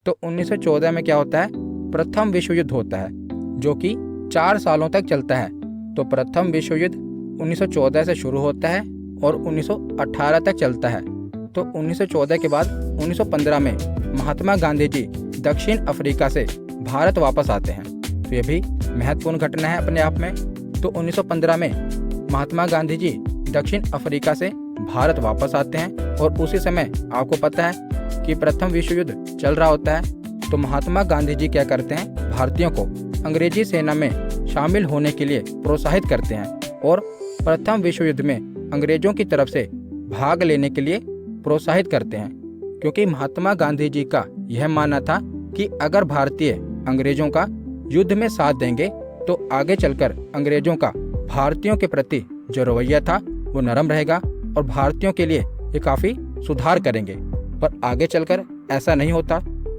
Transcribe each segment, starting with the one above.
तो 1914 में क्या होता है, प्रथम विश्व युद्ध होता है जो कि 4 सालों तक चलता है। तो प्रथम विश्व युद्ध 1914 से शुरू होता है और 1918 तक चलता है। तो 1914 के बाद 1915 में महात्मा गांधी जी दक्षिण अफ्रीका से भारत वापस आते हैं। तो ये भी महत्वपूर्ण घटना है अपने आप में। तो 1915 में महात्मा गांधी जी दक्षिण अफ्रीका से भारत वापस आते हैं और उसी समय आपको पता है कि प्रथम विश्व युद्ध चल रहा होता है। तो महात्मा गांधी जी क्या करते हैं, भारतीयों को अंग्रेजी सेना में शामिल होने के लिए प्रोत्साहित करते हैं और प्रथम विश्व युद्ध में अंग्रेजों की तरफ से भाग लेने के लिए प्रोत्साहित करते हैं, क्योंकि महात्मा गांधी जी का यह मानना था कि अगर भारतीय अंग्रेजों का युद्ध में साथ देंगे तो आगे चलकर अंग्रेजों का भारतीयों के प्रति जो रवैया था वो नरम रहेगा और भारतीयों के लिए ये काफ़ी सुधार करेंगे। पर आगे चलकर ऐसा नहीं होता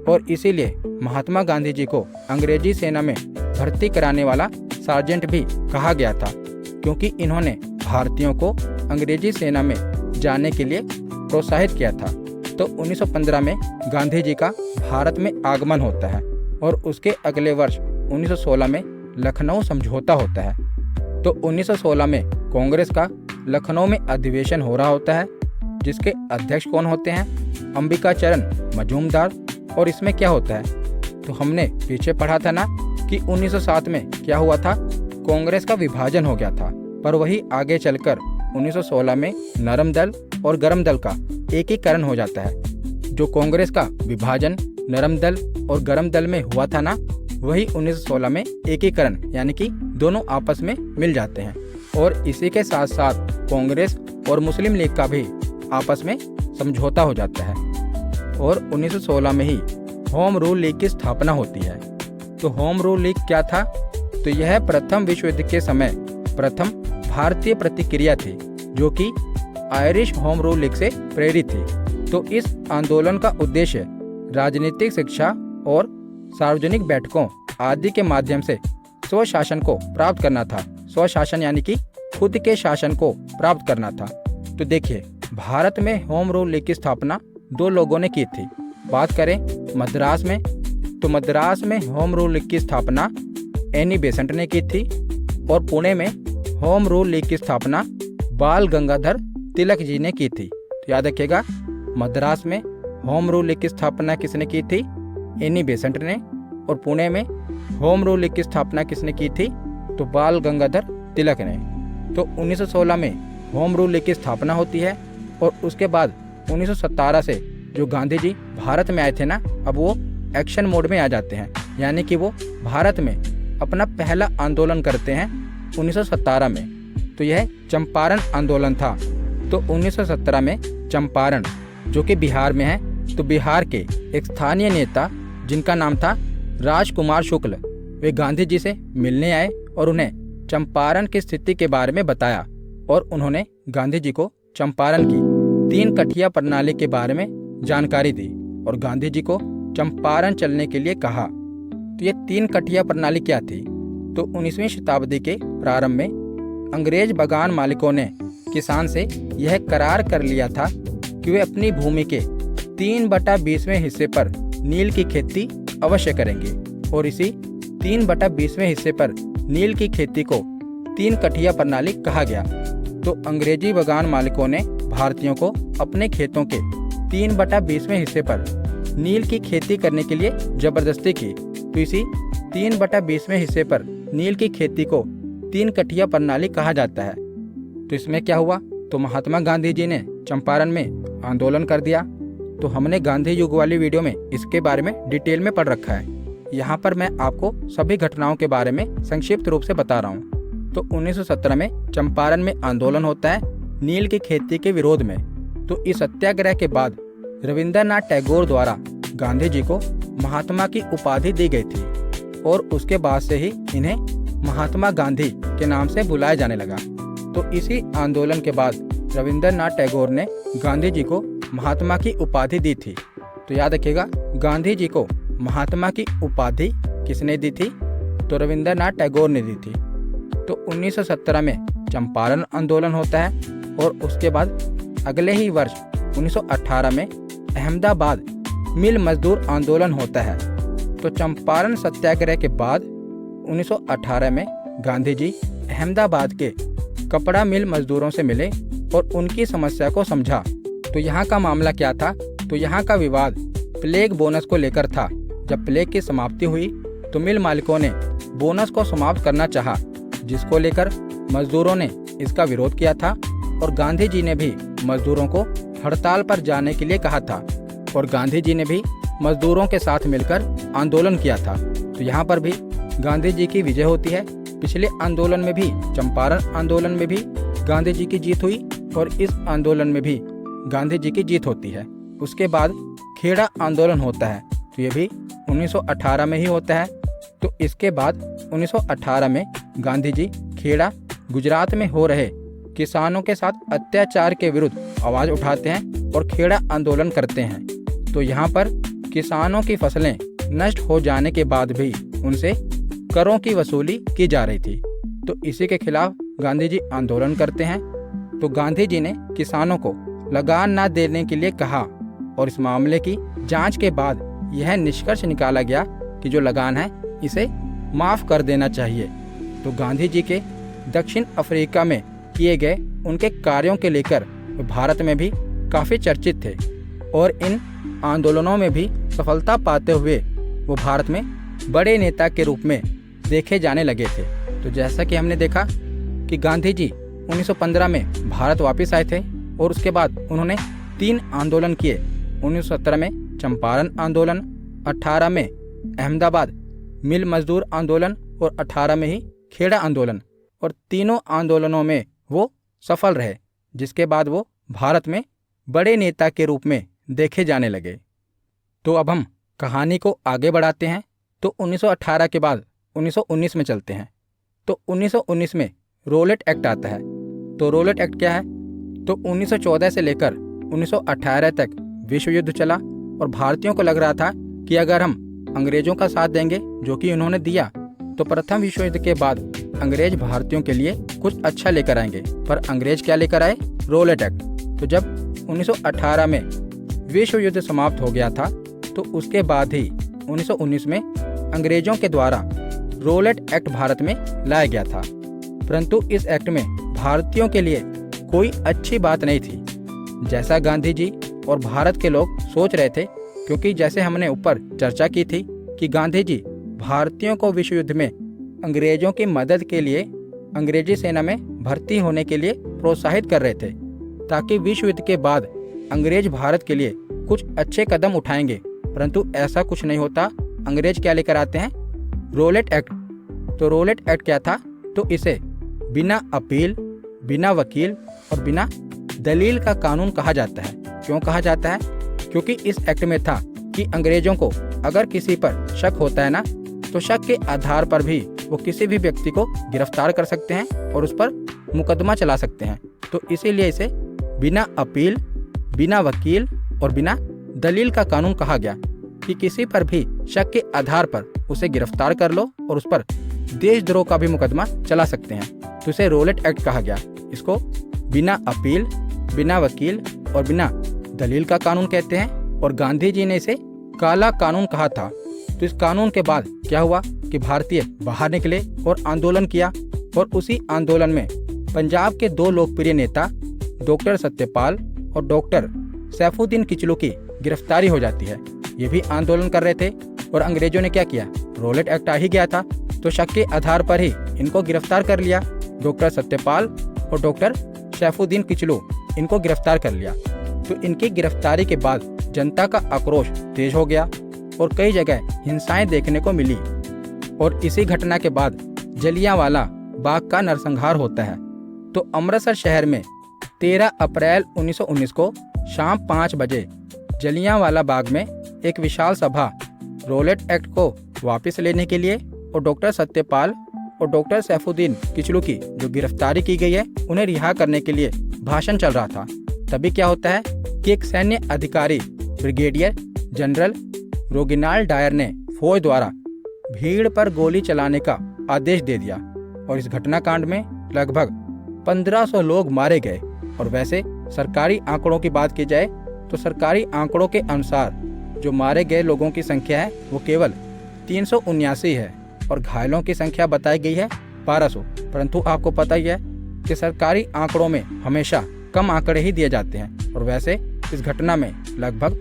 और इसीलिए महात्मा गांधी जी को अंग्रेजी सेना में भर्ती कराने वाला सार्जेंट भी कहा गया था, क्योंकि इन्होंने भारतीयों को अंग्रेजी सेना में जाने के लिए प्रोत्साहित किया था। तो 1915 में गांधी जी का भारत में आगमन होता है और उसके अगले वर्ष 1916 में लखनऊ समझौता होता है। तो 1916 में कांग्रेस का लखनऊ में अधिवेशन हो रहा होता है, जिसके अध्यक्ष कौन होते हैं, अंबिकाचरण मजूमदार। और इसमें क्या होता है, तो हमने पीछे पढ़ा था ना कि 1907 में क्या हुआ था, कांग्रेस का विभाजन हो गया था। पर वही आगे चलकर 1916 में नरम दल और गरम दल का एकीकरण हो जाता है। जो कांग्रेस का विभाजन नरम दल और गरम दल में हुआ था ना, वही 1916 में एकीकरण यानी कि दोनों आपस में मिल जाते हैं। और इसी के साथ साथ कांग्रेस और मुस्लिम लीग का भी आपस में समझौता हो जाता है और 1916 में ही होम रूल लीग की स्थापना होती है। तो होम रूल लीग क्या था, तो यह प्रथम विश्व युद्ध के समय प्रथम भारतीय प्रतिक्रिया थी जो कि आयरिश होम रूल लीग से प्रेरित थी। तो इस आंदोलन का उद्देश्य राजनीतिक शिक्षा और सार्वजनिक बैठकों आदि के माध्यम से स्वशासन को प्राप्त करना था। स्वशासन यानी कि खुद के शासन को प्राप्त करना था। तो देखिए, भारत में होम रूल लीग की स्थापना 2 लोगों ने की थी। बात करें मद्रास में, तो मद्रास में होम रूल लीग की स्थापना एनी बेसेंट ने की थी और पुणे में होम रूल लीग की स्थापना बाल गंगाधर तिलक जी ने की थी। तो याद रखिएगा, मद्रास में होम रूल लीग की स्थापना किसने की थी, एनी बेसेंट ने, और पुणे में होम रूल लीग की स्थापना किसने की थी, तो बाल गंगाधर तिलक ने। तो 1916 में होम रूल लीग की स्थापना होती है और उसके बाद 1917 से जो गांधी जी भारत में आए थे ना, अब वो एक्शन मोड में आ जाते हैं, यानी कि वो भारत में अपना पहला आंदोलन करते हैं 1917 में। तो यह चंपारण आंदोलन था। तो 1917 में चंपारण जो कि बिहार में है, तो बिहार के एक स्थानीय नेता जिनका नाम था राजकुमार शुक्ल, वे गांधी जी से मिलने आए और उन्हें चंपारण की स्थिति के बारे में बताया और उन्होंने गांधी जी को चंपारण की 3 कठिया प्रणाली के बारे में जानकारी दी और गांधी जी को चंपारण चलने के लिए कहा। तो ये 3 कठिया प्रणाली क्या थी, तो 19वीं शताब्दी के प्रारंभ में अंग्रेज बगान मालिकों ने किसान से यह करार कर लिया था कि वे अपनी भूमि के 3/20वें हिस्से पर नील की खेती अवश्य करेंगे और इसी 3/20वें हिस्से पर नील की खेती को 3 कठिया प्रणाली कहा गया। तो अंग्रेजी बगान मालिकों ने भारतीयों को अपने खेतों के 3/20वें हिस्से पर नील की खेती करने के लिए जबरदस्ती की। तो इसी 3/20वें हिस्से पर नील की खेती को 3 कठिया प्रणाली कहा जाता है। तो इसमें क्या हुआ, तो महात्मा गांधी जी ने चंपारण में आंदोलन कर दिया। तो हमने गांधी युग वाली वीडियो में इसके बारे में डिटेल में पढ़ रखा है। यहाँ पर मैं आपको सभी घटनाओं के बारे में संक्षिप्त रूप से बता रहा हूँ। तो 1917 में चंपारण में आंदोलन होता है नील की खेती के विरोध में। तो इस सत्याग्रह के बाद रविंद्रनाथ टैगोर द्वारा गांधी जी को महात्मा की उपाधि दी गई थी और उसके बाद से ही इन्हें महात्मा गांधी के नाम से बुलाया जाने लगा। तो इसी आंदोलन के बाद रविंद्रनाथ टैगोर ने गांधी जी को महात्मा की उपाधि दी थी। तो याद रखिएगा, गांधी जी को महात्मा की उपाधि किसने दी थी, तो रविंद्रनाथ टैगोर ने दी थी। तो 1917 में चंपारण आंदोलन होता है और उसके बाद अगले ही वर्ष 1918 में अहमदाबाद मिल मजदूर आंदोलन होता है। तो चंपारण सत्याग्रह के बाद 1918 में गांधी जी अहमदाबाद के कपड़ा मिल मजदूरों से मिले और उनकी समस्या को समझा। तो यहाँ का मामला क्या था? तो यहाँ का विवाद प्लेग बोनस को लेकर था। जब प्लेग की समाप्ति हुई तो मिल मालिकों ने बोनस को समाप्त करना चाहा, जिसको लेकर मजदूरों ने इसका विरोध किया था और गांधी जी ने भी मजदूरों को हड़ताल पर जाने के लिए कहा था और गांधी जी ने भी मजदूरों के साथ मिलकर आंदोलन किया था। तो यहाँ पर भी गांधी जी की विजय होती है। पिछले आंदोलन में भी, चंपारण आंदोलन में भी गांधी जी की जीत हुई और इस आंदोलन में भी गांधी जी की जीत होती है। उसके बाद खेड़ा आंदोलन होता है, तो ये भी 1918 में ही होता है। तो इसके बाद 1918 में गांधी जी खेड़ा, गुजरात में हो रहे किसानों के साथ अत्याचार के विरुद्ध आवाज़ उठाते हैं और खेड़ा आंदोलन करते हैं। तो यहाँ पर किसानों की फसलें नष्ट हो जाने के बाद भी उनसे करों की वसूली की जा रही थी। तो इसी के खिलाफ गांधी जी आंदोलन करते हैं। तो गांधी जी ने किसानों को लगान ना देने के लिए कहा और इस मामले की जांच के बाद यह निष्कर्ष निकाला गया कि जो लगान है इसे माफ़ कर देना चाहिए। तो गांधी जी के दक्षिण अफ्रीका में किए गए उनके कार्यों के लेकर भारत में भी काफ़ी चर्चित थे और इन आंदोलनों में भी सफलता पाते हुए वो भारत में बड़े नेता के रूप में देखे जाने लगे थे। तो जैसा कि हमने देखा कि गांधी जी 1915 में भारत वापस आए थे और उसके बाद उन्होंने 3 आंदोलन किए। 1917 में चंपारण आंदोलन, 18 में अहमदाबाद मिल मजदूर आंदोलन और 18 में ही खेड़ा आंदोलन, और तीनों आंदोलनों में वो सफल रहे, जिसके बाद वो भारत में बड़े नेता के रूप में देखे जाने लगे। तो अब हम कहानी को आगे बढ़ाते हैं। तो 1918 के बाद 1919 में चलते हैं। तो 1919 में रोलेट एक्ट आता है। तो रोलेट एक्ट क्या है? तो 1914 से लेकर 1918 तक विश्व युद्ध चला और भारतीयों को लग रहा था कि अगर हम अंग्रेजों का साथ देंगे, जो कि उन्होंने दिया, तो प्रथम विश्व युद्ध के बाद अंग्रेज भारतीयों के लिए कुछ अच्छा लेकर आएंगे। पर अंग्रेज क्या लेकर आए? Rowlatt act. तो जब 1918 में विश्व युद्ध समाप्त हो गया था, तो उसके बाद ही 1919 में अंग्रेजों के द्वारा रोलेट एक्ट भारत में लाया गया था। परंतु इस एक्ट में भारतीयों के लिए कोई अच्छी बात नहीं थी, जैसा गांधी जी और भारत के लोग सोच रहे थे। क्योंकि जैसे हमने ऊपर चर्चा की थी कि गांधी जी भारतीयों को विश्व युद्ध में अंग्रेजों की मदद के लिए अंग्रेजी सेना में भर्ती होने के लिए प्रोत्साहित कर रहे थे, ताकि विश्व युद्ध के बाद अंग्रेज भारत के लिए कुछ अच्छे कदम उठाएंगे। परंतु ऐसा कुछ नहीं होता। अंग्रेज क्या लेकर आते हैं? Rowlatt act. तो रोलेट एक्ट क्या था? तो इसे बिना अपील, बिना वकील और बिना दलील का कानून कहा जाता है। क्यों कहा जाता है? क्योंकि इस एक्ट में था कि अंग्रेजों को अगर किसी पर शक होता है ना, तो शक के आधार पर भी वो किसी भी व्यक्ति को गिरफ्तार कर सकते हैं और उस पर मुकदमा चला सकते हैं। तो इसीलिए इसे बिना अपील, बिना वकील और बिना दलील का कानून कहा गया कि किसी पर भी शक के आधार पर उसे गिरफ्तार कर लो और उस पर देशद्रोह का भी मुकदमा चला सकते हैं। तो इसे रोलेट एक्ट कहा गया। इसको बिना अपील, बिना वकील और बिना दलील का कानून कहते हैं और गांधी जी ने इसे काला कानून कहा था। तो इस कानून के बाद क्या हुआ कि भारतीय बाहर निकले और आंदोलन किया, और उसी आंदोलन में पंजाब के 2 लोकप्रिय नेता डॉक्टर सत्यपाल और डॉक्टर सैफुद्दीन किचलू की गिरफ्तारी हो जाती है। ये भी आंदोलन कर रहे थे और अंग्रेजों ने क्या किया? रोलेट एक्ट आ ही गया था, तो शक के आधार पर ही इनको गिरफ्तार कर लिया। डॉक्टर सत्यपाल और डॉक्टर सैफुद्दीन किचलू, इनको गिरफ्तार कर लिया। तो इनकी गिरफ्तारी के बाद जनता का आक्रोश तेज हो गया और कई जगह हिंसाएं देखने को मिली। और इसी घटना के बाद जलियांवाला बाग का नरसंहार होता है। तो अमृतसर शहर में 13 अप्रैल 1919 को शाम 5 बजे जलियांवाला बाग में एक विशाल सभा रोलेट एक्ट को वापस लेने के लिए और डॉक्टर सत्यपाल और डॉक्टर सैफुद्दीन किचलू की जो गिरफ्तारी की गई है उन्हें रिहा करने के लिए भाषण चल रहा था। तभी क्या होता है कि एक सैन्य अधिकारी ब्रिगेडियर जनरल रोगिनाल्ड डायर ने फौज द्वारा भीड़ पर गोली चलाने का आदेश दे दिया और इस घटनाकांड में लगभग 1500 लोग मारे गए। और वैसे सरकारी आंकड़ों की बात की जाए तो सरकारी आंकड़ों के अनुसार जो मारे गए लोगों की संख्या है वो केवल 379 है और घायलों की संख्या बताई गई है 1200। परंतु आपको पता ही है कि सरकारी आंकड़ों में हमेशा कम आंकड़े ही दिए जाते हैं और वैसे इस घटना में लगभग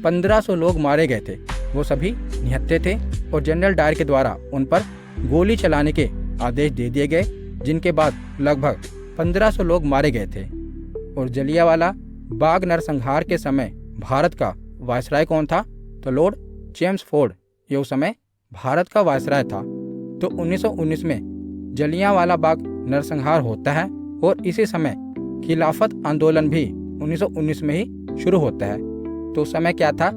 1500 लोग मारे गए थे। वो सभी निहत्थे थे और जनरल डायर के द्वारा उन पर गोली चलाने के आदेश दे दिए गए, जिनके बाद लगभग 1500 लोग मारे गए थे। और जलियांवाला बाग नरसंहार के समय भारत का वायसराय कौन था? तो लॉर्ड चेम्सफोर्ड ये उस समय भारत का वायसराय था। तो 1919 में जलियांवाला बाग नरसंहार होता है और इसी समय खिलाफत आंदोलन भी 1919 में ही शुरू होता है। तो उस समय क्या था?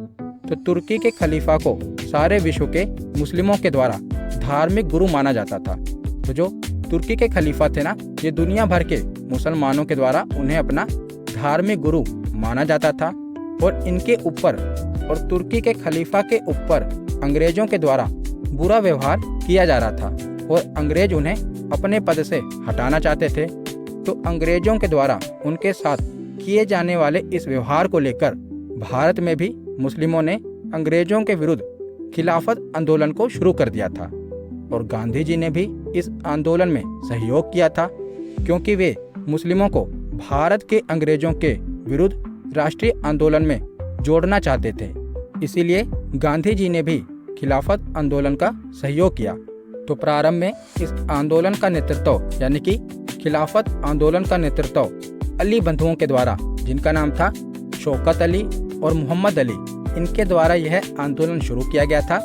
तो तुर्की के खलीफा को सारे विश्व के मुस्लिमों के द्वारा धार्मिक गुरु माना जाता था। तो जो तुर्की के खलीफा थे ना, ये दुनिया भर के मुसलमानों के द्वारा उन्हें अपना धार्मिक गुरु माना जाता था और इनके ऊपर और तुर्की के खलीफा के ऊपर अंग्रेजों के द्वारा बुरा व्यवहार किया जा रहा था और अंग्रेज उन्हें अपने पद से हटाना चाहते थे। तो अंग्रेजों के द्वारा उनके साथ किए जाने वाले इस व्यवहार को लेकर भारत में भी मुस्लिमों ने अंग्रेजों के विरुद्ध खिलाफत आंदोलन को शुरू कर दिया था और गांधी जी ने भी इस आंदोलन में सहयोग किया था, क्योंकि वे मुस्लिमों को भारत के अंग्रेजों के विरुद्ध राष्ट्रीय आंदोलन में जोड़ना चाहते थे। इसीलिए गांधी जी ने भी खिलाफत आंदोलन का सहयोग किया। तो प्रारंभ में इस आंदोलन का नेतृत्व यानी कि खिलाफत आंदोलन का नेतृत्व अली बंधुओं के द्वारा, जिनका नाम था शौकत अली और मोहम्मद अली, इनके द्वारा यह आंदोलन शुरू किया गया था।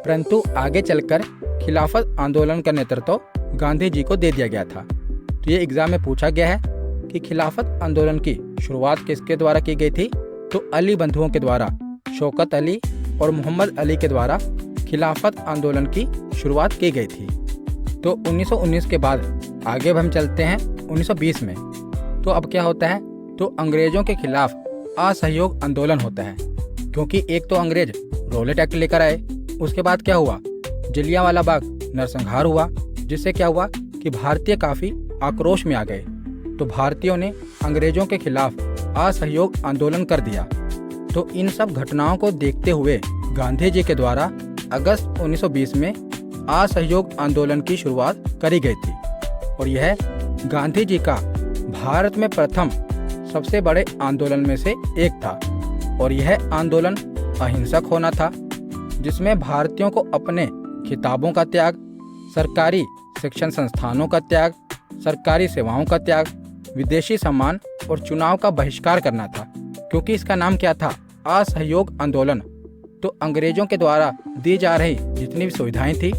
परंतु आगे चलकर खिलाफत आंदोलन का नेतृत्व गांधी जी को दे दिया गया था। तो ये एग्जाम में पूछा गया है कि खिलाफत आंदोलन की शुरुआत किसके द्वारा की गई थी? तो अली बंधुओं के द्वारा, शौकत अली और मोहम्मद अली के द्वारा खिलाफत आंदोलन की शुरुआत की गई थी। तो 1919 के बाद आगे हम चलते हैं 1920 में। तो अब क्या होता है? तो अंग्रेजों के खिलाफ असहयोग आंदोलन होता है, क्योंकि एक तो अंग्रेज रॉलेट एक्ट लेकर आए, उसके बाद क्या हुआ? जलियांवाला बाग नरसंहार हुआ, जिससे क्या हुआ कि भारतीय काफ़ी आक्रोश में आ गए। तो भारतीयों ने अंग्रेजों के खिलाफ असहयोग आंदोलन कर दिया। तो इन सब घटनाओं को देखते हुए गांधी जी के द्वारा अगस्त 1920 में असहयोग आंदोलन की शुरुआत करी गई थी और यह गांधी जी का भारत में प्रथम सबसे बड़े आंदोलन में से एक था। और यह आंदोलन अहिंसक होना था, जिसमें भारतीयों को अपने खिताबों का त्याग, सरकारी शिक्षण संस्थानों का त्याग, सरकारी सेवाओं का त्याग, विदेशी सम्मान और चुनाव का बहिष्कार करना था, क्योंकि इसका नाम क्या था? असहयोग आंदोलन। तो अंग्रेजों के द्वारा दी जा रही जितनी भी सुविधाएं थी,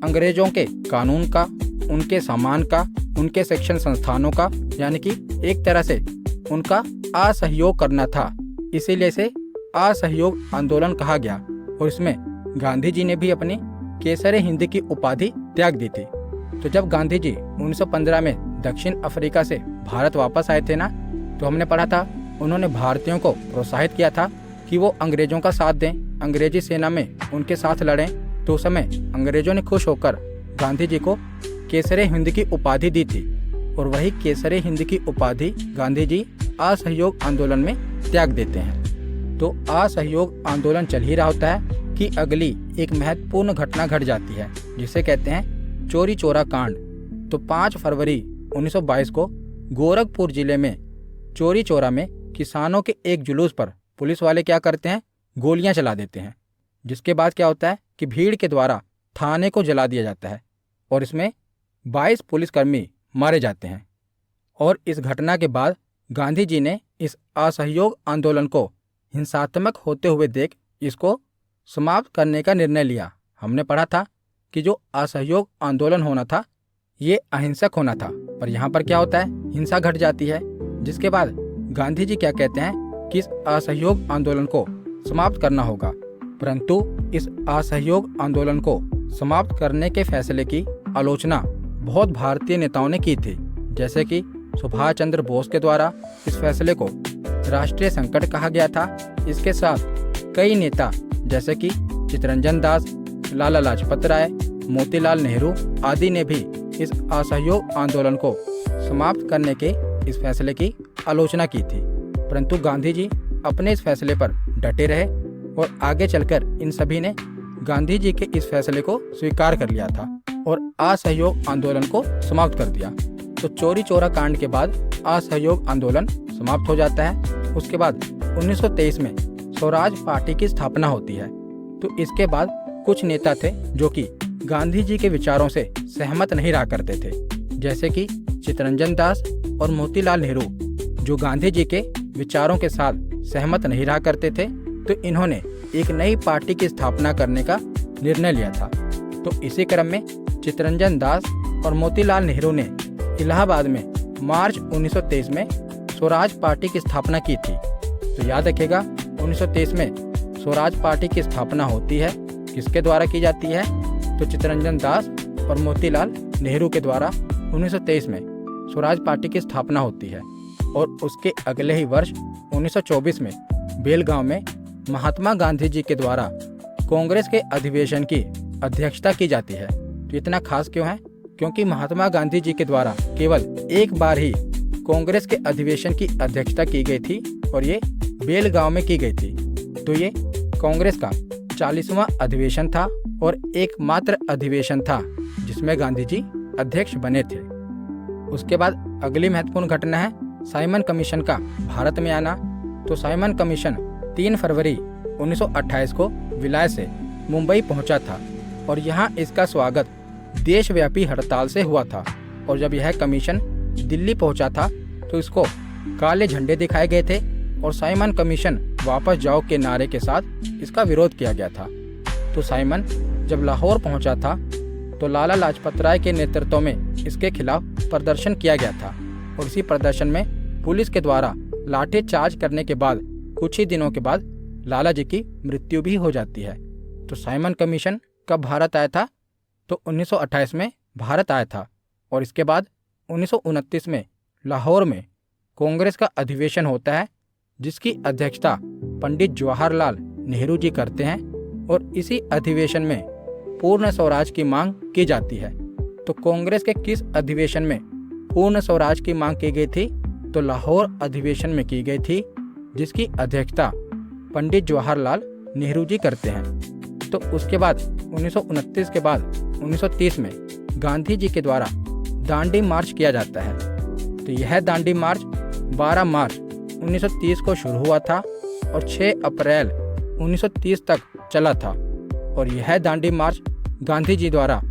अंग्रेजों के कानून का, उनके सम्मान का, उनके शिक्षण संस्थानों का, यानी कि एक तरह से उनका असहयोग करना था। इसीलिए इसे असहयोग आंदोलन कहा गया और इसमें गांधी जी ने भी अपनी केसर हिंद की उपाधि त्याग दी थी। तो जब गांधी जी 1915 में दक्षिण अफ्रीका से भारत वापस आए थे ना, तो हमने पढ़ा था उन्होंने भारतीयों को प्रोत्साहित किया था कि वो अंग्रेजों का साथ दें, अंग्रेजी सेना में उनके साथ लड़ें। तो उस समय अंग्रेजों ने खुश होकर गांधी जी को केसर हिंद की उपाधि दी थी और वही केसर हिंद की उपाधि गांधी जी असहयोग आंदोलन में त्याग देते हैं। तो असहयोग आंदोलन चल ही रहा होता है कि अगली एक महत्वपूर्ण घटना घट जाती है, जिसे कहते हैं चौरी चौरा कांड। तो 5 फरवरी 1922 को गोरखपुर जिले में चौरी चौरा में किसानों के एक जुलूस पर पुलिस वाले क्या करते हैं? गोलियां चला देते हैं, जिसके बाद क्या होता है कि भीड़ के द्वारा थाने को जला दिया जाता है और इसमें 22 पुलिसकर्मी मारे जाते हैं। और इस घटना के बाद गांधी जी ने इस असहयोग आंदोलन को हिंसात्मक होते हुए देख इसको समाप्त करने का निर्णय लिया। हमने पढ़ा था कि जो असहयोग आंदोलन होना था ये अहिंसक होना था, पर यहाँ पर क्या होता है? हिंसा घट जाती है, जिसके बाद गांधी जी क्या कहते हैं कि इस असहयोग आंदोलन को समाप्त करना होगा। परंतु इस असहयोग आंदोलन को समाप्त करने के फैसले की आलोचना बहुत भारतीय नेताओं ने की थी, जैसे कि सुभाष चंद्र बोस के द्वारा इस फैसले को राष्ट्रीय संकट कहा गया था। इसके साथ कई नेता जैसे कि चित्तरंजन दास, लाला लाजपत राय, मोतीलाल नेहरू आदि ने भी इस असहयोग आंदोलन को समाप्त करने के इस फैसले की आलोचना की थी। परंतु गांधी जी अपने इस फैसले पर डटे रहे और आगे चलकर इन सभी ने गांधी जी के इस फैसले को स्वीकार कर लिया था और असहयोग आंदोलन को समाप्त कर दिया। तो चौरी चौरा कांड के बाद असहयोग आंदोलन समाप्त हो जाता है। उसके बाद 1923 में स्वराज पार्टी की स्थापना होती है। तो इसके बाद कुछ नेता थे जो कि गांधी जी के विचारों से सहमत नहीं रहा करते थे, जैसे कि चित्तरंजन दास और मोतीलाल नेहरू, जो गांधी जी के विचारों के साथ सहमत नहीं रहा करते थे। तो इन्होंने एक नई पार्टी की स्थापना करने का निर्णय लिया था। तो इसी क्रम में चित्तरंजन दास और मोतीलाल नेहरू ने इलाहाबाद में मार्च 1923 में स्वराज पार्टी की स्थापना की थी। तो याद रखिएगा 1923 में स्वराज पार्टी की स्थापना होती है। किसके द्वारा की जाती है? तो चित्तरंजन दास और मोतीलाल नेहरू के द्वारा 1923 में स्वराज पार्टी की स्थापना होती है। और उसके अगले ही वर्ष 1924 में बेलगांव में महात्मा गांधी जी के द्वारा कांग्रेस के अधिवेशन की अध्यक्षता की जाती है। तो इतना खास क्यों है? क्योंकि महात्मा गांधी जी के द्वारा केवल एक बार ही कांग्रेस के अधिवेशन की अध्यक्षता की गई थी और ये बेलगांव में की गई थी। तो ये कांग्रेस का 40वां अधिवेशन था और एकमात्र अधिवेशन था जिसमें गांधी जी अध्यक्ष बने थे। उसके बाद अगली महत्वपूर्ण घटना है साइमन कमीशन का भारत में आना। तो साइमन कमीशन 3 फरवरी 1928 को विलय से मुंबई पहुंचा था और यहाँ इसका स्वागत देशव्यापी हड़ताल से हुआ था। और जब यह कमीशन दिल्ली पहुंचा था तो इसको काले झंडे दिखाए गए थे और साइमन कमीशन वापस जाओ के नारे के साथ इसका विरोध किया गया था। तो साइमन जब लाहौर पहुंचा था तो लाला लाजपत राय के नेतृत्व में इसके खिलाफ प्रदर्शन किया गया था और इसी प्रदर्शन में पुलिस के द्वारा लाठी चार्ज करने के बाद कुछ ही दिनों के बाद लाला जी की मृत्यु भी हो जाती है। तो साइमन कमीशन कब भारत आया था? तो 1928 में भारत आया था और इसके बाद 1929 में लाहौर में कांग्रेस का अधिवेशन होता है जिसकी अध्यक्षता पंडित जवाहरलाल नेहरू जी करते हैं और इसी अधिवेशन में पूर्ण स्वराज की मांग की जाती है। तो कांग्रेस के किस अधिवेशन में पूर्ण स्वराज की मांग की गई थी? तो लाहौर अधिवेशन में की गई थी जिसकी अध्यक्षता पंडित जवाहरलाल नेहरू जी करते हैं। तो उसके बाद 1929 के बाद 1930 में गांधी जी के द्वारा दांडी मार्च किया जाता है। तो यह दांडी मार्च 12 मार्च 1930 को शुरू हुआ था और 6 अप्रैल 1930 तक चला था। और यह दांडी मार्च गांधी जी द्वारा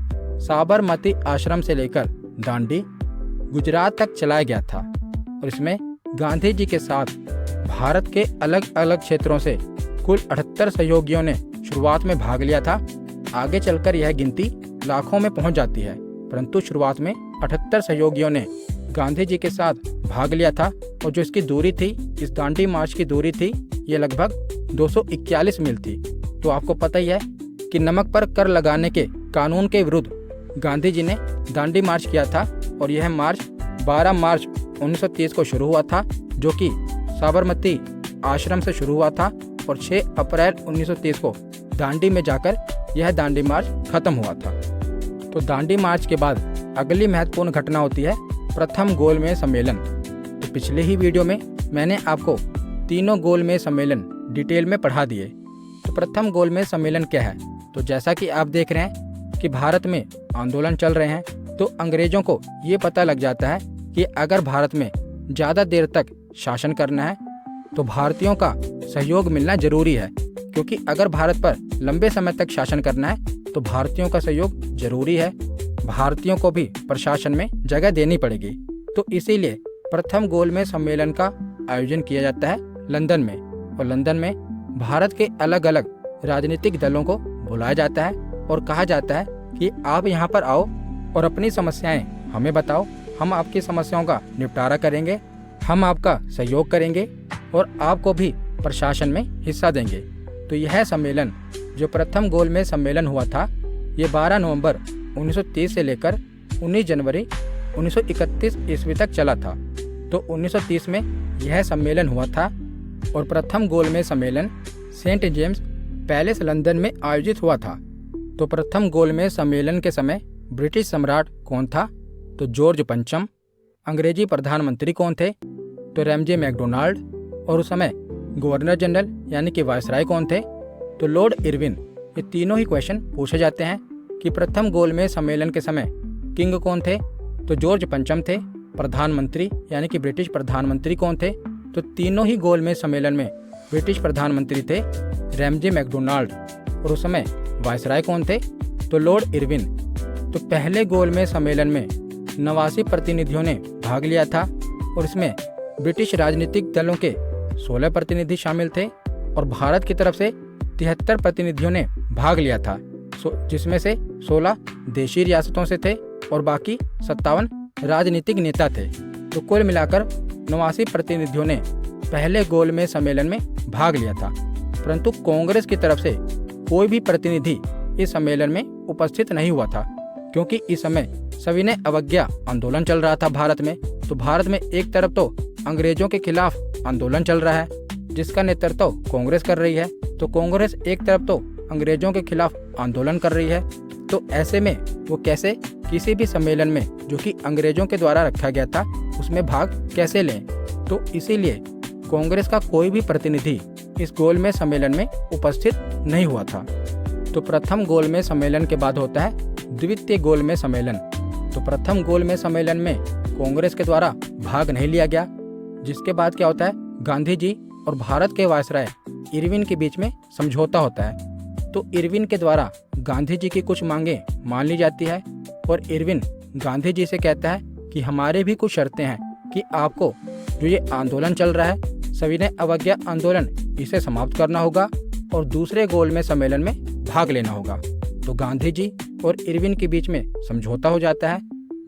साबरमती आश्रम से लेकर दांडी गुजरात तक चलाया गया था और इसमें गांधी जी के साथ भारत के अलग अलग क्षेत्रों से कुल 78 सहयोगियों ने शुरुआत में भाग लिया था। आगे चलकर यह गिनती लाखों में पहुंच जाती है, परंतु शुरुआत में 78 सहयोगियों ने गांधी जी के साथ भाग लिया था। और जो इसकी दूरी थी, इस दांडी मार्च की दूरी थी, ये लगभग 241 मील थी। तो आपको पता ही है कि नमक पर कर लगाने के कानून के विरुद्ध गांधी जी ने दांडी मार्च किया था और यह मार्च 12 मार्च 1930 को शुरू हुआ था, जो कि साबरमती आश्रम से शुरू हुआ था और 6 अप्रैल 1930 को दांडी में जाकर यह दांडी मार्च खत्म हुआ था। तो दांडी मार्च के बाद अगली महत्वपूर्ण घटना होती है प्रथम गोलमेज सम्मेलन। तो पिछले ही वीडियो में मैंने आपको तीनों गोलमेज सम्मेलन डिटेल में पढ़ा दिए। तो प्रथम गोलमेज सम्मेलन क्या है? तो जैसा कि आप देख रहे हैं कि भारत में आंदोलन चल रहे हैं, तो अंग्रेजों को ये पता लग जाता है कि अगर भारत में ज़्यादा देर तक शासन करना है तो भारतीयों का सहयोग मिलना जरूरी है, क्योंकि अगर भारत पर लंबे समय तक शासन करना है तो भारतीयों का सहयोग जरूरी है। भारतीयों को भी प्रशासन में जगह देनी पड़ेगी। तो इसीलिए प्रथम गोलमेज सम्मेलन का आयोजन किया जाता है लंदन में, और लंदन में भारत के अलग अलग राजनीतिक दलों को बुलाया जाता है और कहा जाता है कि आप यहाँ पर आओ और अपनी समस्याएं हमें बताओ, हम आपकी समस्याओं का निपटारा करेंगे, हम आपका सहयोग करेंगे और आपको भी प्रशासन में हिस्सा देंगे। तो यह सम्मेलन जो प्रथम गोलमेज सम्मेलन हुआ था, ये 12 नवंबर 1930 से लेकर 19 जनवरी 1931 ईस्वी तक चला था। तो 1930 में यह सम्मेलन हुआ था और प्रथम गोलमेज सम्मेलन सेंट जेम्स पैलेस लंदन में आयोजित हुआ था। तो प्रथम गोलमेज सम्मेलन के समय ब्रिटिश सम्राट कौन था? तो जॉर्ज पंचम। अंग्रेजी प्रधानमंत्री कौन थे? तो रैमजे मैकडोनाल्ड। और उस समय गवर्नर जनरल यानी कि वायसराय कौन थे? तो लॉर्ड इरविन, ये तीनों ही क्वेश्चन पूछे जाते हैं कि प्रथम गोलमेज सम्मेलन के समय किंग कौन थे, तो जॉर्ज पंचम थे। प्रधानमंत्री यानी कि ब्रिटिश प्रधानमंत्री कौन थे, तो तीनों ही गोलमेज सम्मेलन में ब्रिटिश प्रधानमंत्री थे रैमजे मैकडोनाल्ड। और उस समय वायसराय कौन थे, तो लॉर्ड इरविन। तो पहले गोलमेज सम्मेलन में 89 प्रतिनिधियों ने भाग लिया था और इसमें ब्रिटिश राजनीतिक दलों के 16 प्रतिनिधि शामिल थे और भारत की तरफ से 73 प्रतिनिधियों ने भाग लिया था, जिसमें से 16 देशी रियासतों से थे और बाकी 57 राजनीतिक नेता थे। तो कुल मिलाकर 89 प्रतिनिधियों ने पहले गोलमेज सम्मेलन में भाग लिया था, परंतु कांग्रेस की तरफ से कोई भी प्रतिनिधि इस सम्मेलन में उपस्थित नहीं हुआ था, क्योंकि इस समय सविनय अवज्ञा आंदोलन चल रहा था भारत में। तो भारत में एक तरफ तो अंग्रेजों के खिलाफ आंदोलन चल रहा है जिसका नेतृत्व कांग्रेस कर रही है, तो कांग्रेस एक तरफ तो अंग्रेजों के खिलाफ आंदोलन कर रही है, तो ऐसे में वो कैसे किसी भी सम्मेलन में जो कि अंग्रेजों के द्वारा रखा गया था उसमें भाग कैसे लें। तो इसीलिए कांग्रेस का कोई भी प्रतिनिधि इस गोलमेज सम्मेलन में उपस्थित नहीं हुआ था। तो प्रथम गोलमेज सम्मेलन के बाद होता है द्वितीय गोलमेज सम्मेलन। तो प्रथम गोलमेज सम्मेलन में कांग्रेस के द्वारा भाग नहीं लिया गया, जिसके बाद क्या होता है, गांधी जी और भारत के वायसराय इरविन के बीच में समझौता होता है। तो इरविन के द्वारा गांधी जी की कुछ मांगें मान ली जाती है और इरविन गांधी जी से कहता है कि हमारे भी कुछ शर्तें हैं कि आपको जो ये आंदोलन चल रहा है सविनय अवज्ञा आंदोलन, इसे समाप्त करना होगा और दूसरे गोलमेज सम्मेलन में भाग लेना होगा। तो गांधी जी और इरविन के बीच में समझौता हो जाता है,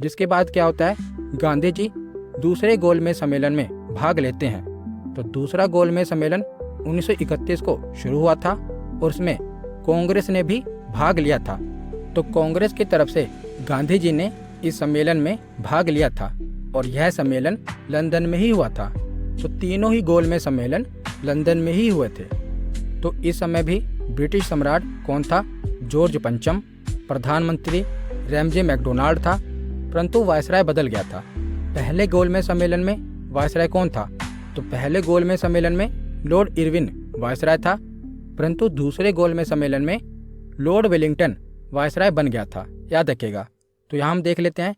जिसके बाद क्या होता है, गांधी जी दूसरे गोलमेज सम्मेलन में भाग लेते हैं। तो दूसरा गोलमेज सम्मेलन 1931 को शुरू हुआ था और उसमें कांग्रेस ने भी भाग लिया था। तो कांग्रेस की तरफ से गांधी जी ने इस सम्मेलन में भाग लिया था और यह सम्मेलन लंदन में ही हुआ था। तो तीनों ही गोलमेज सम्मेलन लंदन में ही हुए थे। तो इस समय भी ब्रिटिश सम्राट कौन था, जॉर्ज पंचम। प्रधानमंत्री रैमजे मैकडोनाल्ड था, परंतु वायसराय बदल गया था। पहले गोलमेज सम्मेलन में वायसराय कौन था, तो पहले गोलमेज सम्मेलन में लॉर्ड इरविन वायसराय था, परंतु दूसरे गोलमेज सम्मेलन में लॉर्ड वेलिंगटन वायसराय बन गया था, याद रखिएगा। तो यहाँ हम देख लेते हैं।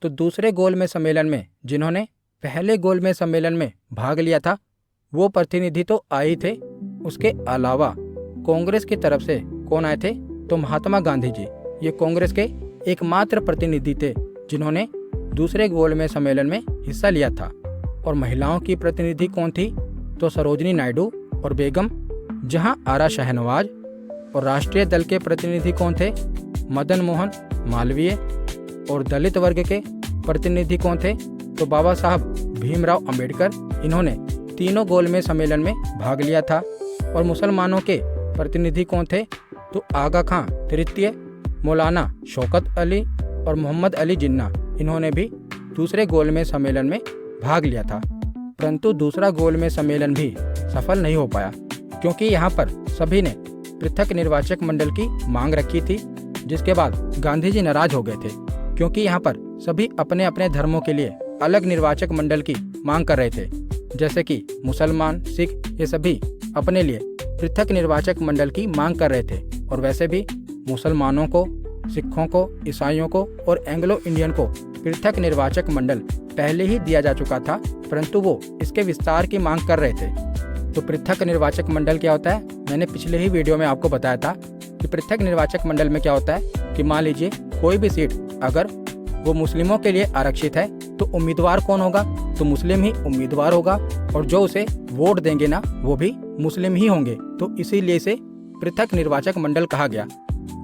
तो दूसरे गोलमेज सम्मेलन में जिन्होंने पहले गोलमेज सम्मेलन में भाग लिया था वो प्रतिनिधि तो आए थे, उसके अलावा कांग्रेस की तरफ से कौन आए थे, तो महात्मा गांधी जी। ये कांग्रेस के एकमात्र प्रतिनिधि थे जिन्होंने दूसरे गोलमेज सम्मेलन में हिस्सा लिया था। और महिलाओं की प्रतिनिधि कौन थी, तो सरोजनी नायडू और बेगम जहां आरा शहनवाज। और राष्ट्रीय दल के प्रतिनिधि कौन थे, मदन मोहन मालवीय। और दलित वर्ग के प्रतिनिधि कौन थे, तो बाबा साहब भीमराव अंबेडकर। इन्होंने तीनों गोलमेज सम्मेलन में भाग लिया था। और मुसलमानों के प्रतिनिधि कौन थे, तो आगा खां तृतीय, मौलाना शौकत अली और मोहम्मद अली जिन्ना। इन्होंने भी दूसरे गोलमेज सम्मेलन में भाग लिया था, परंतु दूसरा गोलमेज सम्मेलन भी सफल नहीं हो पाया, क्योंकि यहाँ पर सभी ने पृथक निर्वाचक मंडल की मांग रखी थी। जिसके बाद गांधी जी नाराज हो गए थे, क्योंकि यहाँ पर सभी अपने अपने धर्मों के लिए अलग निर्वाचक मंडल की मांग कर रहे थे। जैसे कि मुसलमान, सिख, ये सभी अपने लिए पृथक निर्वाचक मंडल की मांग कर रहे थे। और वैसे भी मुसलमानों को, सिखों को, ईसाइयों को और एंग्लो इंडियन को पृथक निर्वाचक मंडल पहले ही दिया जा चुका था, परंतु वो इसके विस्तार की मांग कर रहे थे। तो पृथक निर्वाचक मंडल क्या होता है, मैंने पिछले ही वीडियो में आपको बताया था कि पृथक निर्वाचक मंडल में क्या होता है कि मान लीजिए कोई भी सीट अगर वो मुस्लिमों के लिए आरक्षित है तो उम्मीदवार कौन होगा, तो मुस्लिम ही उम्मीदवार होगा और जो उसे वोट देंगे ना वो भी मुस्लिम ही होंगे। तो इसीलिए इसे पृथक निर्वाचक मंडल कहा गया,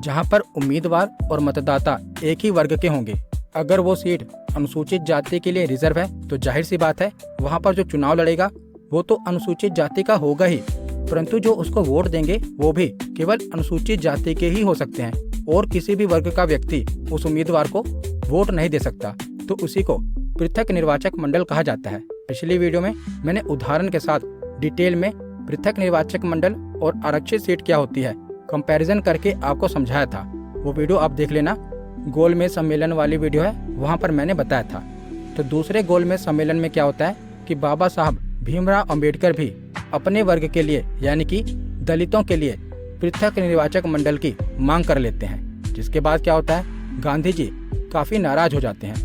जहां पर उम्मीदवार और मतदाता एक ही वर्ग के होंगे। अगर वो सीट अनुसूचित जाति के लिए रिजर्व है तो जाहिर सी बात है वहां पर जो चुनाव लड़ेगा वो तो अनुसूचित जाति का होगा ही, परंतु जो उसको वोट देंगे वो भी केवल अनुसूचित जाति के ही हो सकते हैं और किसी भी वर्ग का व्यक्ति उस उम्मीदवार को वोट नहीं दे सकता। तो उसी को पृथक निर्वाचक मंडल कहा जाता है। पिछली वीडियो में मैंने उदाहरण के साथ डिटेल में पृथक निर्वाचक मंडल और आरक्षित सीट क्या होती है कंपैरिजन करके आपको समझाया था, वो वीडियो आप देख लेना। गोलमेज सम्मेलन वाली वीडियो है, वहाँ पर मैंने बताया था। तो दूसरे गोलमेज सम्मेलन में क्या होता है कि बाबा साहब भीमराव अंबेडकर भी अपने वर्ग के लिए यानी कि दलितों के लिए पृथक निर्वाचक मंडल की मांग कर लेते हैं। जिसके बाद क्या होता है, गांधी जी काफ़ी नाराज हो जाते हैं,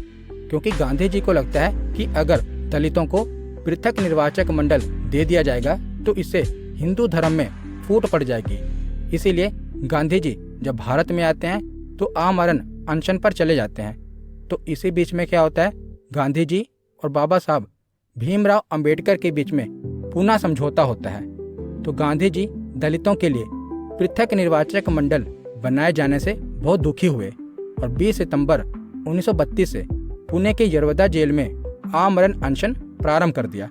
क्योंकि गांधी जी को लगता है कि अगर दलितों को पृथक निर्वाचक मंडल दे दिया जाएगा तो इससे हिंदू धर्म में फूट पड़ जाएगी। इसीलिए गांधी जी जब भारत में आते हैं तो आमरण अनशन पर चले जाते हैं। तो इसी बीच में क्या होता है, गांधी जी और बाबा साहब भीमराव अंबेडकर के बीच में पूना समझौता होता है। तो गांधी जी दलितों के लिए पृथक निर्वाचक मंडल बनाए जाने से बहुत दुखी हुए और 20 सितंबर 1932 से पुणे के यरवदा जेल में आमरण अनशन प्रारंभ कर दिया।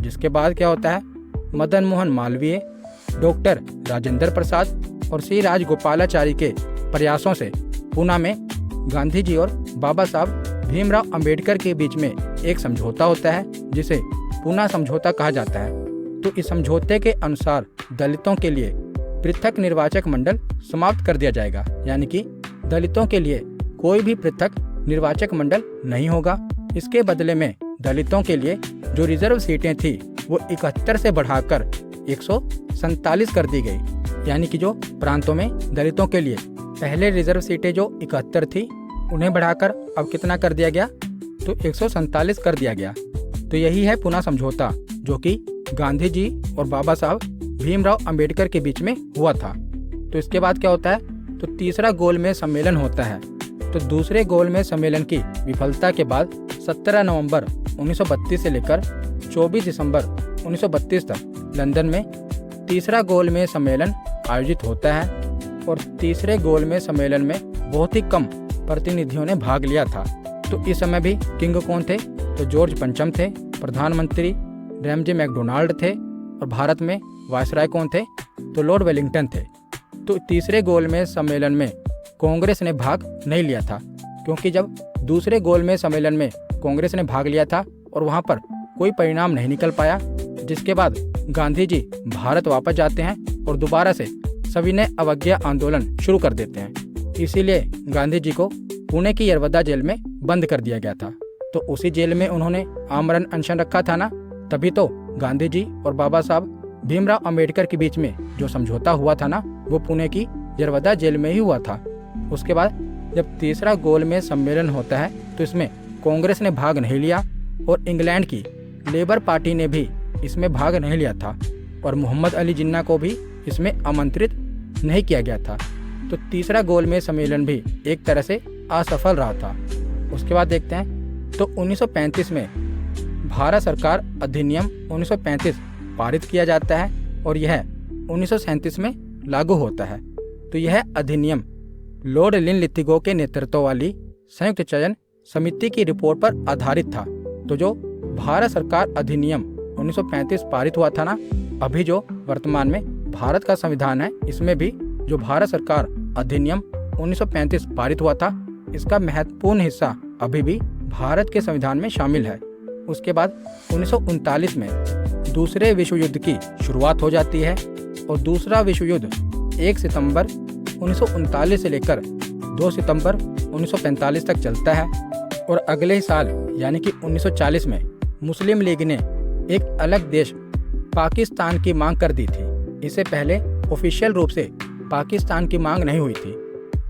जिसके बाद क्या होता है, मदन मोहन मालवीय, डॉक्टर राजेंद्र प्रसाद और श्री राजगोपालाचारी के प्रयासों से पुणे में गांधी जी और बाबा साहब भीमराव अंबेडकर के बीच में एक समझौता होता है, जिसे पुणे समझौता कहा जाता है। तो इस समझौते के अनुसार दलितों के लिए पृथक निर्वाचक मंडल समाप्त कर दिया जाएगा, यानी कि दलितों के लिए कोई भी पृथक निर्वाचक मंडल नहीं होगा। इसके बदले में दलितों के लिए जो रिजर्व सीटें थी वो 71 से बढ़ाकर 147 कर दी गई, यानी कि जो प्रांतों में दलितों के लिए पहले रिजर्व सीटें जो 71 थी उन्हें बढ़ाकर अब कितना कर दिया गया, तो 147 कर दिया गया। तो यही है पुणे समझौता, जो कि गांधी जी और बाबा साहब भीमराव अंबेडकर के बीच में हुआ था। तो इसके बाद क्या होता है, तो तीसरा गोलमेज सम्मेलन होता है। तो दूसरे गोलमेज सम्मेलन की विफलता के बाद 17 नवंबर 1932 से लेकर 24 दिसंबर 1932 तक लंदन में तीसरा गोलमेज सम्मेलन आयोजित होता है। और तीसरे गोलमेज सम्मेलन में बहुत ही कम प्रतिनिधियों ने भाग लिया था। तो इस समय भी किंग कौन थे, तो जॉर्ज पंचम थे, प्रधानमंत्री रैमजे मैकडोनाल्ड थे और भारत में वायसराय कौन थे, तो लॉर्ड वेलिंगटन थे। तो तीसरे गोलमेज सम्मेलन में कांग्रेस ने भाग नहीं लिया था, क्योंकि जब दूसरे गोलमेज सम्मेलन में कांग्रेस ने भाग लिया था और वहां पर कोई परिणाम नहीं निकल पाया। जिसके बाद गांधी जी भारत वापस जाते हैं और दोबारा से सविनय अवज्ञा आंदोलन शुरू कर देते हैं। इसीलिए गांधी जी को पुणे की यरवदा जेल में बंद कर दिया गया था। तो उसी जेल में उन्होंने आमरण अनशन रखा था ना, तभी तो गांधी जी और बाबा साहब भीमराव अंबेडकर के बीच में जो समझौता हुआ था ना, वो पुणे की यरवदा जेल में ही हुआ था। उसके बाद जब तीसरा गोलमेज सम्मेलन होता है तो इसमें कांग्रेस ने भाग नहीं लिया और इंग्लैंड की लेबर पार्टी ने भी इसमें भाग नहीं लिया था और मोहम्मद अली जिन्ना को भी इसमें आमंत्रित नहीं किया गया था। तो तीसरा गोलमेज सम्मेलन भी एक तरह से असफल रहा था। उसके बाद देखते हैं, तो 1935 में भारत सरकार अधिनियम 1935 पारित किया जाता है और यह 1937 में लागू होता है। तो यह अधिनियम लॉर्ड लिनलिथिगो के नेतृत्व वाली संयुक्त चयन समिति की रिपोर्ट पर आधारित था। तो जो भारत सरकार अधिनियम 1935 पारित हुआ था ना, अभी जो वर्तमान में भारत का संविधान है, इसमें भी जो भारत सरकार अधिनियम 1935 पारित हुआ था, इसका महत्वपूर्ण हिस्सा अभी भी भारत के संविधान में शामिल है। उसके बाद 1939 में दूसरे विश्व युद्ध की शुरुआत हो जाती है और दूसरा विश्व युद्ध 1 सितंबर 1939 से लेकर 2 सितंबर 1945 तक चलता है। और अगले ही साल यानी कि 1940 में मुस्लिम लीग ने एक अलग देश पाकिस्तान की मांग कर दी थी। इससे पहले ऑफिशियल रूप से पाकिस्तान की मांग नहीं हुई थी,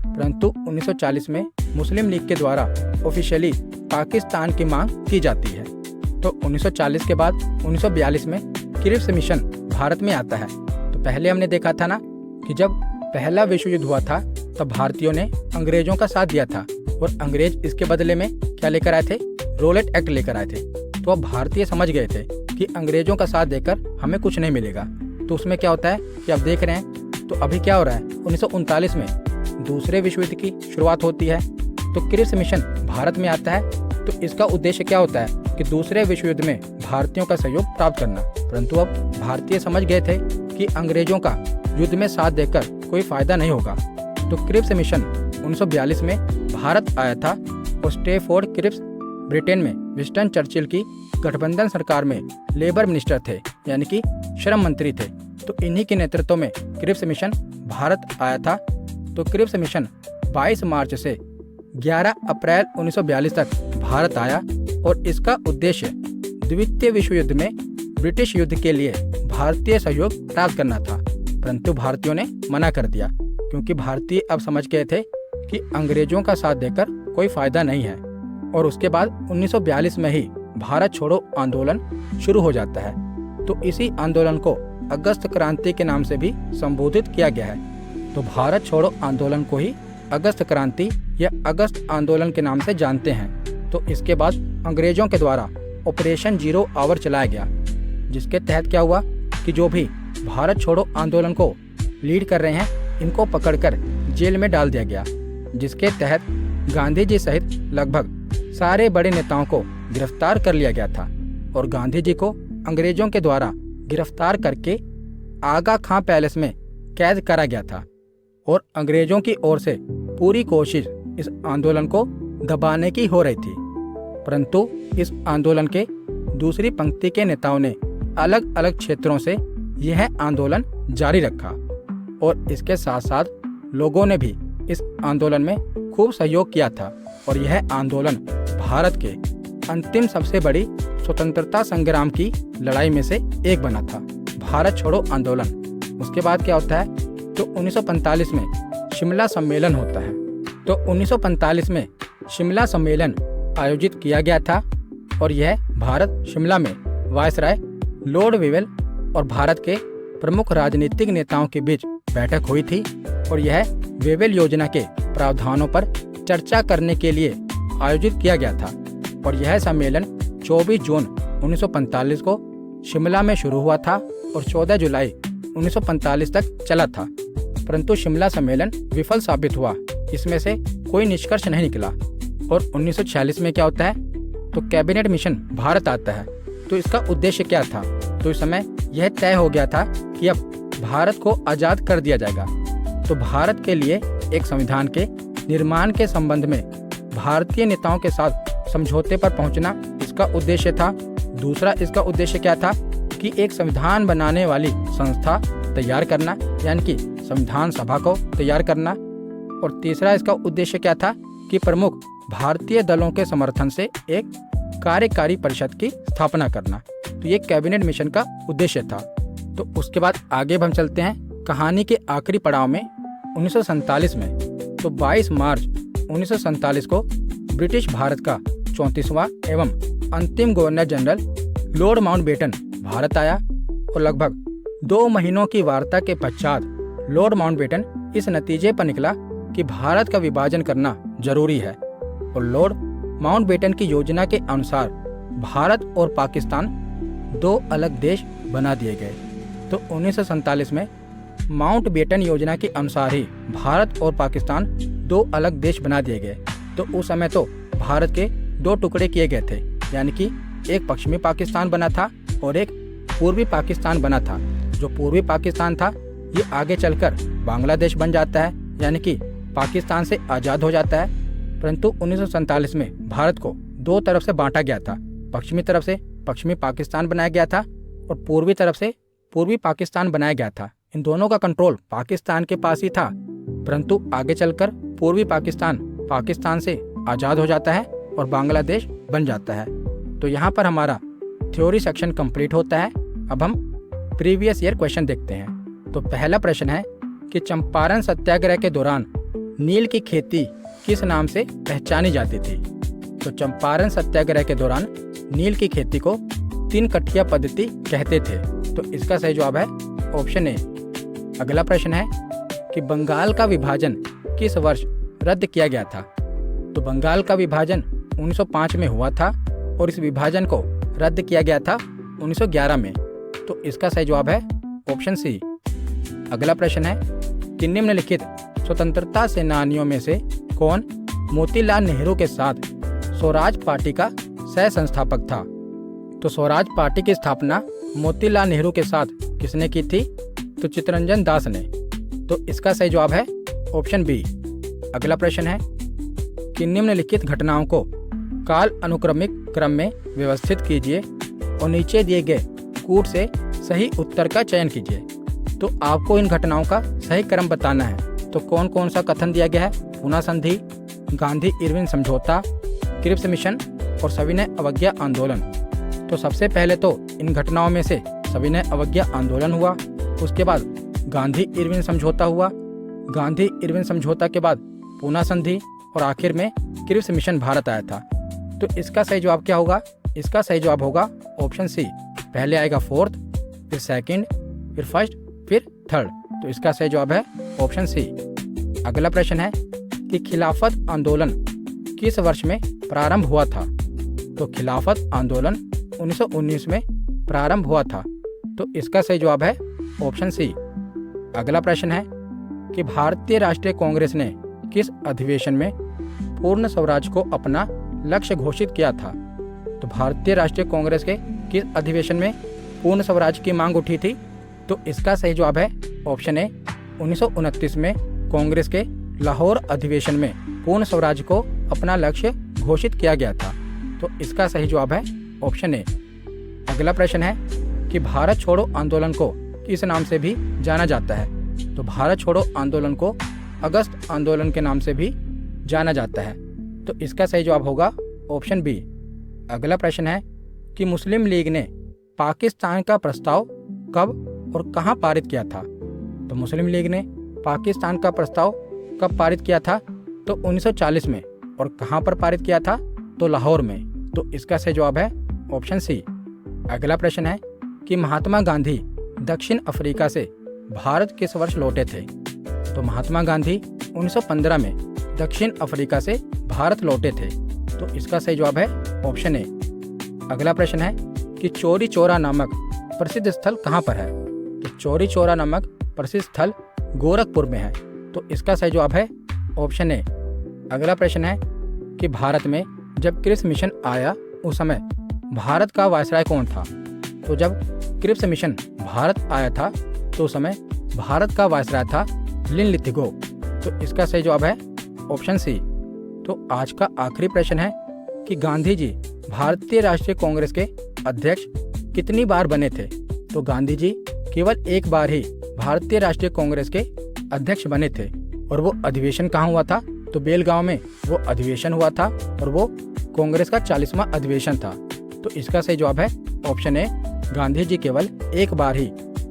परंतु 1940 में मुस्लिम लीग के द्वारा ऑफिशियली पाकिस्तान की मांग की जाती है। तो 1940 के बाद 1942 में क्रिप्स मिशन भारत में आता है। तो पहले हमने देखा था ना कि जब पहला विश्व युद्ध हुआ था तब भारतीयों ने अंग्रेजों का साथ दिया था और अंग्रेज इसके बदले में क्या लेकर आए थे, रोलेट एक्ट लेकर आए थे। तो अब भारतीय समझ गए थे कि अंग्रेजों का साथ देकर हमें कुछ नहीं मिलेगा। तो उसमें क्या होता है कि आप देख रहे हैं, तो अभी क्या हो रहा है, 1939 में दूसरे विश्व युद्ध की शुरुआत होती है। तो क्रिप्स मिशन भारत में आता है। तो इसका उद्देश्य क्या होता है कि दूसरे विश्व युद्ध में भारतीयों का सहयोग प्राप्त करना। परंतु अब भारतीय समझ गए थे कि अंग्रेजों का युद्ध में साथ देकर कोई फायदा नहीं होगा। तो क्रिप्स मिशन 1942 में भारत आया था और स्टेफोर्ड क्रिप्स ब्रिटेन में विंस्टन चर्चिल की गठबंधन सरकार में लेबर मिनिस्टर थे, यानी कि श्रम मंत्री थे। तो इन्हीं के नेतृत्व में क्रिप्स मिशन भारत आया था। तो क्रिप्स मिशन 22 मार्च से 11 अप्रैल 1942 तक भारत आया और इसका उद्देश्य द्वितीय विश्व युद्ध में ब्रिटिश युद्ध के लिए भारतीय सहयोग प्राप्त करना था। परंतु भारतीयों ने मना कर दिया, क्योंकि भारतीय अब समझ गए थे कि अंग्रेजों का साथ देकर कोई फायदा नहीं है। और उसके बाद 1942 में ही भारत छोड़ो आंदोलन शुरू हो जाता है। तो इसी आंदोलन को अगस्त क्रांति के नाम से भी संबोधित किया गया है। तो भारत छोड़ो आंदोलन को ही अगस्त क्रांति या अगस्त आंदोलन के नाम से जानते हैं। तो इसके बाद अंग्रेजों के द्वारा ऑपरेशन 0 आवर चलाया गया, जिसके तहत क्या हुआ कि जो भी भारत छोड़ो आंदोलन को लीड कर रहे हैं, इनको पकड़कर जेल में डाल दिया गया, जिसके तहत गांधी जी सहित लगभग सारे बड़े नेताओं को गिरफ्तार कर लिया गया था। और गांधी जी को अंग्रेजों के द्वारा गिरफ्तार करके आगा खां पैलेस में कैद करा गया था। और अंग्रेजों की ओर से पूरी कोशिश इस आंदोलन को दबाने की हो रही थी, परंतु इस आंदोलन के दूसरी पंक्ति के नेताओं ने अलग अलग क्षेत्रों से यह आंदोलन जारी रखा। और इसके साथ साथ लोगों ने भी इस आंदोलन में खूब सहयोग किया था। और यह आंदोलन भारत के अंतिम सबसे बड़ी स्वतंत्रता संग्राम की लड़ाई में से एक बना था, भारत छोड़ो आंदोलन। उसके बाद क्या होता है, तो 1945 में शिमला सम्मेलन होता है। तो 1945 में शिमला सम्मेलन आयोजित किया गया था और यह भारत शिमला में वायसराय लॉर्ड वेवेल और भारत के प्रमुख राजनीतिक नेताओं के बीच बैठक हुई थी। और यह वेवेल योजना के प्रावधानों पर चर्चा करने के लिए आयोजित किया गया था। और यह सम्मेलन 24 जून 1945 को शिमला में शुरू हुआ था और 14 जुलाई 1945 तक चला था। परंतु शिमला सम्मेलन विफल साबित हुआ, इसमें से कोई निष्कर्ष नहीं निकला। और 1946 में क्या होता है, तो कैबिनेट मिशन भारत आता है। तो इसका उद्देश्य क्या था, तो इस समय यह तय हो गया था कि अब भारत को आज़ाद कर दिया जाएगा। तो भारत के लिए एक संविधान के निर्माण के संबंध में भारतीय नेताओं के साथ समझौते पर पहुंचना इसका उद्देश्य था। दूसरा इसका उद्देश्य क्या था कि एक संविधान बनाने वाली संस्था तैयार करना, यानी कि संविधान सभा को तैयार करना। और तीसरा इसका उद्देश्य क्या था कि प्रमुख भारतीय दलों के समर्थन से एक कार्यकारी परिषद की स्थापना करना। तो ये कैबिनेट मिशन का उद्देश्य था। तो उसके बाद आगे हम चलते हैं कहानी के आखिरी पड़ाव में 1947 में। तो 22 मार्च 1947 को ब्रिटिश भारत का 34वां एवं अंतिम governor general Lord Mountbatten Bharat आया। और लगभग 2 महीनों की वार्ता के पश्चात लॉर्ड माउंटबेटन इस नतीजे पर निकला कि भारत का विभाजन करना जरूरी है। और लॉर्ड माउंटबेटन की योजना के अनुसार भारत और पाकिस्तान 2 अलग देश बना दिए गए। तो 1947 में माउंटबेटन योजना के अनुसार ही भारत और पाकिस्तान 2 अलग देश बना दिए गए। तो उस समय तो भारत के 2 टुकड़े किए गए थे, यानी कि एक पश्चिमी पाकिस्तान बना था और एक पूर्वी पाकिस्तान बना था। जो पूर्वी पाकिस्तान था ये आगे चलकर बांग्लादेश बन जाता है, यानी कि पाकिस्तान से आज़ाद हो जाता है। परंतु 1947 में भारत को 2 तरफ से बांटा गया था। पश्चिमी तरफ से पश्चिमी पाकिस्तान बनाया गया था और पूर्वी तरफ से पूर्वी पाकिस्तान बनाया गया था। इन दोनों का कंट्रोल पाकिस्तान के पास ही था, परंतु आगे चलकर पूर्वी पाकिस्तान पाकिस्तान से आज़ाद हो जाता है और बांग्लादेश बन जाता है। तो यहाँ पर हमारा थ्योरी सेक्शन कंप्लीट होता है। अब हम प्रीवियस ईयर क्वेश्चन देखते हैं। तो पहला प्रश्न है कि चंपारण सत्याग्रह के दौरान नील की खेती किस नाम से पहचानी जाती थी। तो चंपारण सत्याग्रह के दौरान नील की खेती को 3 कठिया पद्धति कहते थे। तो इसका सही जवाब है ऑप्शन ए। अगला प्रश्न है कि बंगाल का विभाजन किस वर्ष रद्द किया गया था। तो बंगाल का विभाजन 1905 में हुआ था और इस विभाजन को रद्द किया गया था 1911 में। तो इसका सही जवाब है ऑप्शन सी। अगला प्रश्न है कि निम्नलिखित स्वतंत्रता सेनानियों में से कौन मोतीलाल नेहरू के साथ स्वराज पार्टी का सह संस्थापक था। तो स्वराज पार्टी की स्थापना मोतीलाल नेहरू के साथ किसने की थी, तो चित्तरंजन दास ने। तो इसका सही जवाब है ऑप्शन बी। अगला प्रश्न है कि निम्नलिखित घटनाओं को काल अनुक्रमिक क्रम में व्यवस्थित कीजिए और नीचे दिए गए कूट से सही उत्तर का चयन कीजिए। तो आपको इन घटनाओं का सही क्रम बताना है। तो कौन कौन सा कथन दिया गया है, पूना संधि, गांधी इरविन समझौता, क्रिप्स मिशन और सविनय अवज्ञा आंदोलन। तो सबसे पहले तो इन घटनाओं में से सविनय अवज्ञा आंदोलन हुआ, उसके बाद गांधी इरविन समझौता हुआ, गांधी इरविन समझौता के बाद पूना संधि और आखिर में क्रिप्स मिशन भारत आया था। तो इसका सही जवाब क्या होगा? इसका सही जवाब होगा ऑप्शन सी। पहले आएगा फोर्थ, फिर सेकंड, फिर फर्स्ट, फिर थर्ड। तो इसका सही जवाब है ऑप्शन सी। अगला प्रश्न है कि खिलाफत आंदोलन किस वर्ष में प्रारंभ हुआ था? तो खिलाफत आंदोलन 1919 में प्रारंभ हुआ था। तो इसका सही जवाब है ऑप्शन सी। अगला प्रश्न है कि भारतीय राष्ट्रीय कांग्रेस ने किस अधिवेशन में पूर्ण स्वराज को अपना लक्ष्य घोषित किया था? तो भारतीय राष्ट्रीय कांग्रेस के किस अधिवेशन में पूर्ण स्वराज की मांग उठी थी? तो इसका सही जवाब है ऑप्शन ए। 1929 में कांग्रेस के लाहौर अधिवेशन में पूर्ण स्वराज को अपना लक्ष्य घोषित किया गया था। तो इसका सही जवाब है ऑप्शन ए। अगला प्रश्न है कि भारत छोड़ो आंदोलन को किस नाम से भी जाना जाता है? तो भारत छोड़ो आंदोलन को अगस्त आंदोलन के नाम से भी जाना जाता है। तो इसका सही जवाब होगा ऑप्शन बी। अगला प्रश्न है कि मुस्लिम लीग ने पाकिस्तान का प्रस्ताव कब और कहां पारित किया था? तो मुस्लिम लीग ने पाकिस्तान का प्रस्ताव कब पारित किया था? तो 1940 में। और कहां पर पारित किया था? तो लाहौर में। तो इसका सही जवाब है ऑप्शन सी। अगला प्रश्न है कि महात्मा गांधी दक्षिण अफ्रीका से भारत किस वर्ष लौटे थे? तो महात्मा गांधी 1915 में दक्षिण अफ्रीका से भारत लौटे थे। तो इसका सही जवाब है ऑप्शन ए। अगला प्रश्न है कि चौरी चौरा नामक प्रसिद्ध स्थल कहाँ पर है? तो चौरी चौरा नामक प्रसिद्ध स्थल गोरखपुर में है। तो इसका सही जवाब है ऑप्शन ए। अगला प्रश्न है कि भारत में जब क्रिप्स मिशन आया उस समय भारत का वायसराय कौन था? तो जब क्रिप्स मिशन भारत आया था तो उस समय भारत का वायसराय था लिन लिथिगो। तो इसका सही जवाब है ऑप्शन सी। तो आज का आखिरी प्रश्न है कि गांधी जी भारतीय राष्ट्रीय कांग्रेस के अध्यक्ष कितनी बार बने थे? तो गांधी जी केवल एक बार ही भारतीय राष्ट्रीय कांग्रेस के अध्यक्ष बने थे। और वो अधिवेशन कहाँ हुआ था? तो बेलगांव में वो अधिवेशन हुआ था और वो कांग्रेस का 40वां अधिवेशन था। तो इसका सही जवाब है ऑप्शन ए। गांधी जी केवल एक बार ही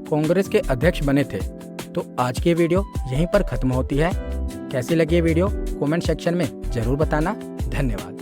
कांग्रेस के अध्यक्ष बने थे। तो आज की वीडियो यहीं पर खत्म होती है। कैसी लगी ये वीडियो कमेंट सेक्शन में जरूर बताना। धन्यवाद।